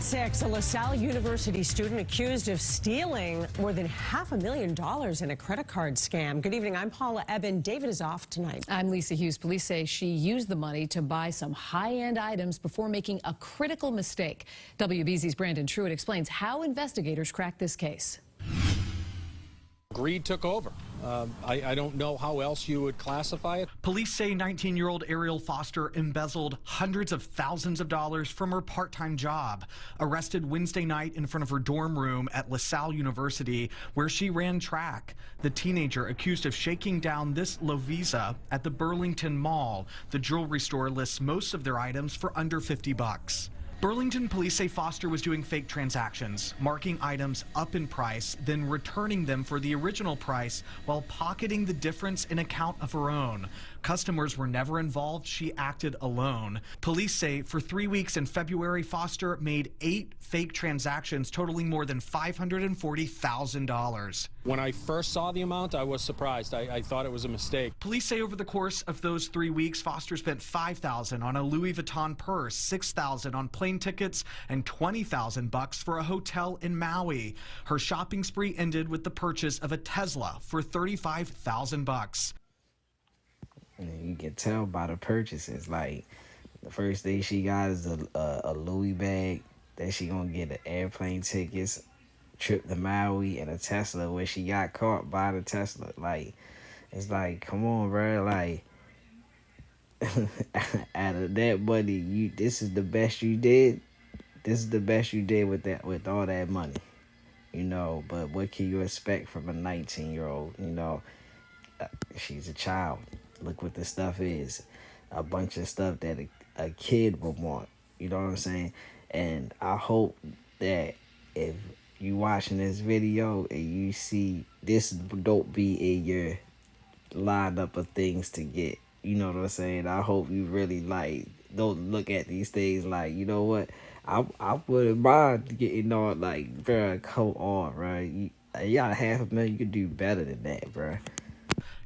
6, a LaSalle University student accused of stealing more than $500,000 in a credit card scam. Good evening, I'm Paula Eben. David is off tonight. I'm Lisa Hughes. Police say she used the money to buy some high-end items before making a critical mistake. WBZ's Brandon Truitt explains how investigators cracked this case. Greed took over. I don't know how else you would classify it. Police say 19-year-old Ariel Foster embezzled hundreds of thousands of dollars from her part-time job. Arrested Wednesday night in front of her dorm room at LaSalle University, where she ran track. The teenager accused of shaking down this Lovisa at the Burlington Mall. The jewelry store lists most of their items for under $50. Burlington police say Foster was doing fake transactions, marking items up in price, then returning them for the original price while pocketing the difference in account of her own. Customers were never involved. She acted alone. Police say for 3 weeks in February, Foster made 8 fake transactions totaling more than $540,000. When I first saw the amount, I was surprised. I thought it was a mistake. Police say over the course of those 3 weeks, Foster spent $5,000 on a Louis Vuitton purse, $6,000 on plane tickets, and $20,000 for a hotel in Maui. Her shopping spree ended with the purchase of a Tesla for $35,000. You can tell by the purchases. Like, the first thing she got is a Louis bag. Then she gonna get the airplane tickets, trip to Maui, and a Tesla, where she got caught by the Tesla. Like, it's like, come on, bro. Like, out of that money, this is the best you did. This is the best you did with all that money, you know. But what can you expect from a 19-year-old? You know, she's a child. Look what the stuff is. A bunch of stuff that a kid would want. You know what I'm saying? And I hope that if you watching this video and you see this, don't be in your lineup of things to get. You know what I'm saying? I hope you really, like, don't look at these things like, you know what? I wouldn't mind getting on, like, bruh, come on, right? You got $500,000, you could do better than that, bruh.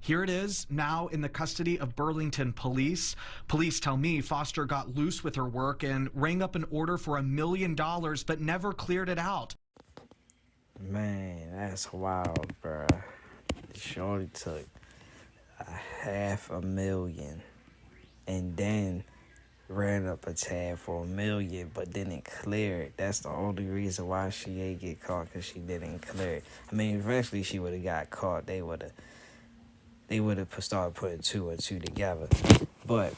Here it is, now in the custody of Burlington police. Police tell me Foster got loose with her work and rang up an order for $1 million, but never cleared it out. Man, that's wild, bruh. Shorty took $500,000 and then ran up a tab for $1 million, but didn't clear it. That's the only reason why she ain't get caught, because she didn't clear it. I mean, eventually she would have got caught. They would have started putting 2 and 2 together. But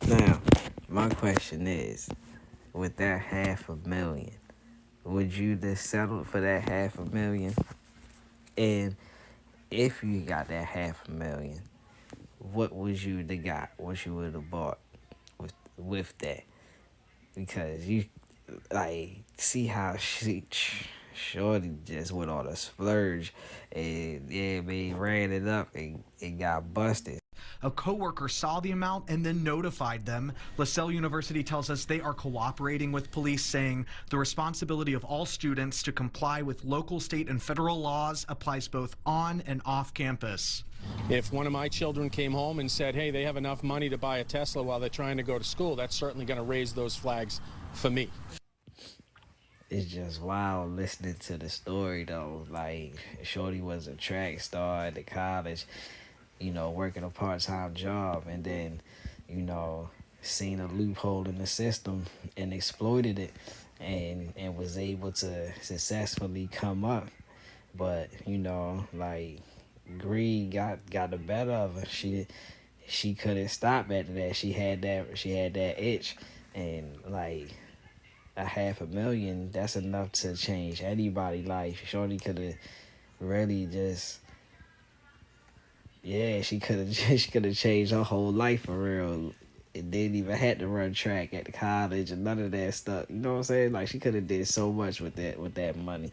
now, my question is, with that $500,000, would you just settle for that $500,000? And if you got that $500,000, what would you have got? What you would have bought with that? Because you, like, see how Shorty just went on a splurge and, yeah, man, ran it up and got busted. A coworker saw the amount and then notified them. LaSalle University tells us they are cooperating with police, saying the responsibility of all students to comply with local, state, and federal laws applies both on and off campus. If one of my children came home and said, hey, they have enough money to buy a Tesla while they're trying to go to school, that's certainly going to raise those flags for me. It's just wild listening to the story, though. Like, Shorty was a track star at the college, you know, working a part-time job, and then, you know, seen a loophole in the system and exploited it, and was able to successfully come up. But, you know, like, greed got the better of her. She couldn't stop after that. She had that itch, and, like, $500,000, that's enough to change anybody's life. Shorty could have really just, yeah, she could have changed her whole life for real. It didn't even have to run track at the college and none of that stuff. You know what I'm saying? Like, she could have did so much with that money,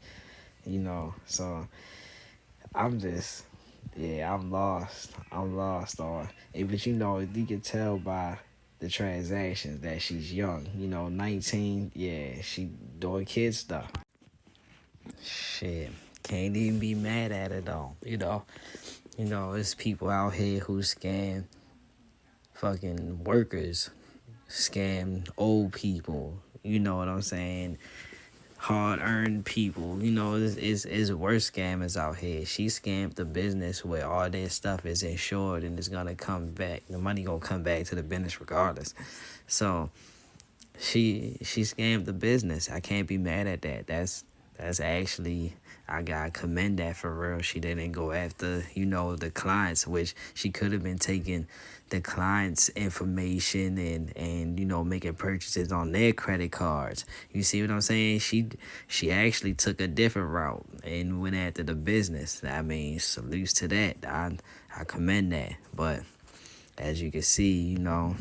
you know. So I'm just, yeah, I'm lost on it. But you know, you can tell by the transactions that she's young, you know, 19, yeah, she doing kid stuff. Shit, can't even be mad at it though, you know. You know, there's people out here who scam fucking workers, scam old people, you know what I'm saying, hard-earned people. You know, it's worse scammers out here. She scammed the business where all their stuff is insured and it's gonna come back. The money gonna come back to the business regardless. So she scammed the business. I can't be mad at that. That's actually, I gotta commend that for real. She didn't go after, you know, the clients, which she could have been taking the clients' information and you know, making purchases on their credit cards. You see what I'm saying? She actually took a different route and went after the business. I mean, salutes to that. I commend that. But as you can see, you know,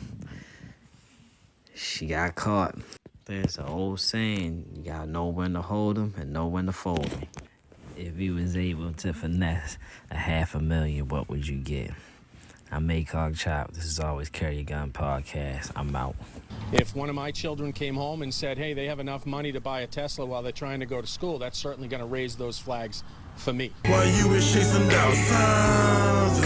she got caught. There's an old saying, you gotta know when to hold them and know when to fold them. If you was able to finesse $500,000, what would you get? I'm Maycog Chop. This is Always Carry Your Gun podcast. I'm out. If one of my children came home and said, hey, they have enough money to buy a Tesla while they're trying to go to school, that's certainly going to raise those flags for me. While you was chasing down signs,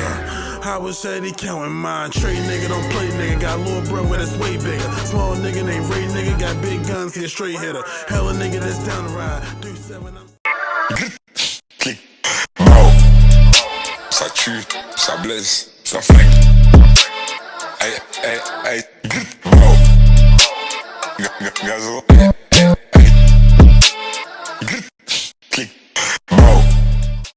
I was steady counting mine. Trade nigga, don't play nigga. Got a little brother that's way bigger. Small nigga named Ray nigga. Got big guns, he a straight hitter. Hella nigga that's down the ride. Do 7 Clic. Bro, ça tue, ça blesse, ça flingue. Hey, hey, hey. Bro, gazo.